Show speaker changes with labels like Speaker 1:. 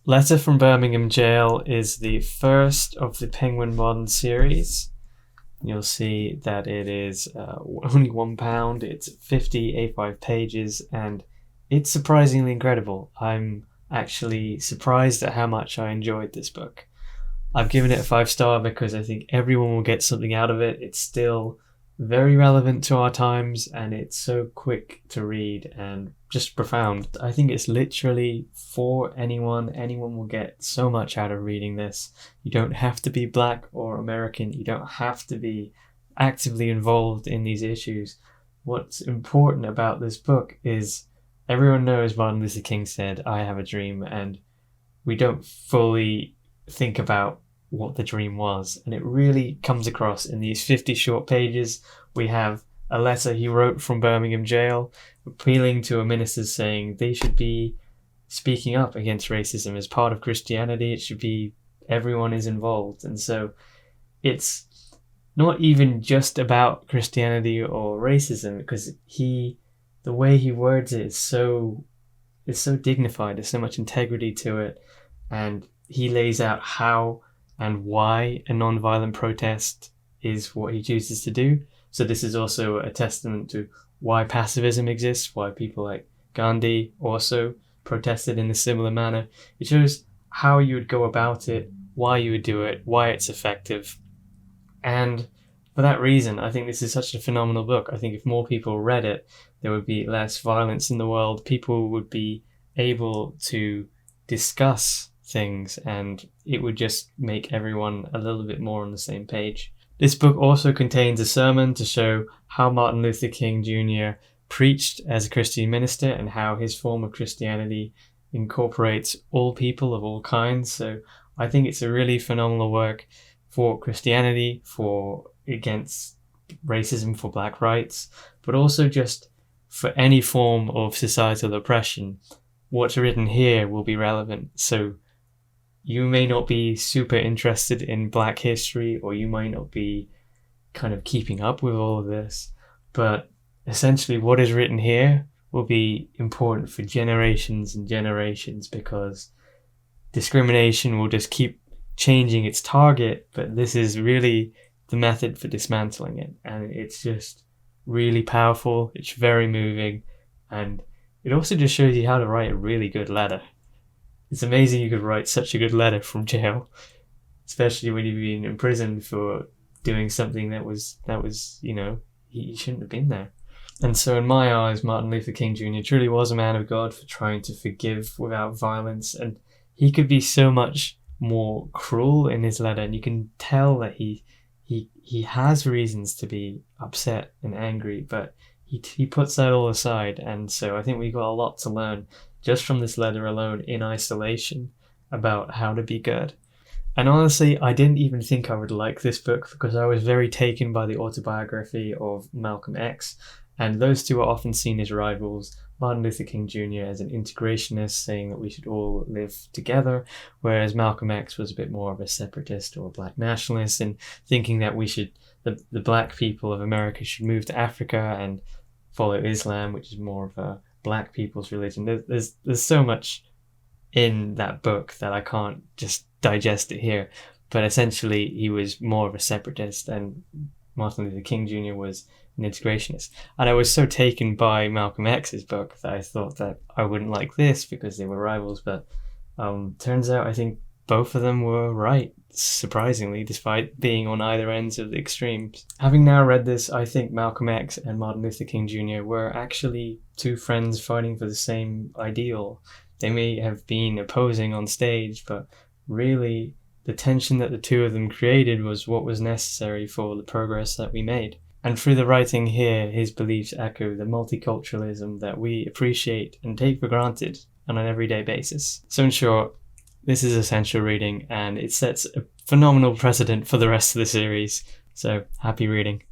Speaker 1: Letter from Birmingham Jail is the first of the Penguin Modern series. You'll see that it is only £1. It's 50 A5 pages and it's surprisingly incredible. I'm actually surprised at how much I enjoyed this book. I've given it a 5-star because I think everyone will get something out of it. It's still very relevant to our times and it's so quick to read and just profound. I think it's literally for anyone. Anyone will get so much out of reading this. You don't have to be Black or American. You don't have to be actively involved in these issues. What's important about this book is everyone knows Martin Luther King said, "I have a dream," and we don't fully think about what the dream was, and it really comes across in these 50 short pages. We have a letter he wrote from Birmingham Jail appealing to a minister saying they should be speaking up against racism as part of Christianity. It should be everyone is involved. And so it's not even just about Christianity or racism, because the way he words it is so dignified. There's so much integrity to it, and he lays out how and why a non-violent protest is what he chooses to do. So this is also a testament to why pacifism exists, why people like Gandhi also protested in a similar manner. It shows how you would go about it, why you would do it, why it's effective. And for that reason, I think this is such a phenomenal book. I think if more people read it, there would be less violence in the world. People would be able to discuss things and it would just make everyone a little bit more on the same page. This book also contains a sermon to show how Martin Luther King Jr. preached as a Christian minister and how his form of Christianity incorporates all people of all kinds. So I think it's a really phenomenal work for Christianity, for against racism, for Black rights, but also just for any form of societal oppression. What's written here will be relevant. So you may not be super interested in Black history, or you might not be kind of keeping up with all of this, but essentially what is written here will be important for generations and generations, because discrimination will just keep changing its target, but this is really the method for dismantling it. And it's just really powerful, it's very moving, and it also just shows you how to write a really good letter. It's amazing you could write such a good letter from jail, especially when you've been imprisoned for doing something that was, you know, he shouldn't have been there. And so in my eyes, Martin Luther King Jr. truly was a man of God for trying to forgive without violence. And he could be so much more cruel in his letter. And you can tell that he has reasons to be upset and angry, but he puts that all aside. And so I think we got a lot to learn just from this letter alone in isolation about how to be good. And honestly, I didn't even think I would like this book because I was very taken by the autobiography of Malcolm X, and those two are often seen as rivals. Martin Luther King Jr. as an integrationist, saying that we should all live together, whereas Malcolm X was a bit more of a separatist or a Black nationalist, and thinking that the Black people of America should move to Africa and follow Islam, which is more of a Black people's religion. There's so much in that book that I can't just digest it here, but essentially he was more of a separatist and Martin Luther King Jr. was an integrationist. And I was so taken by Malcolm X's book that I thought that I wouldn't like this because they were rivals, but turns out I think both of them were right, surprisingly, despite being on either ends of the extremes. Having now read this, I think Malcolm X and Martin Luther King Jr. were actually two friends fighting for the same ideal. They may have been opposing on stage, but really the tension that the two of them created was what was necessary for the progress that we made. And through the writing here, his beliefs echo the multiculturalism that we appreciate and take for granted on an everyday basis. So in short, this is essential reading and it sets a phenomenal precedent for the rest of the series. So happy reading.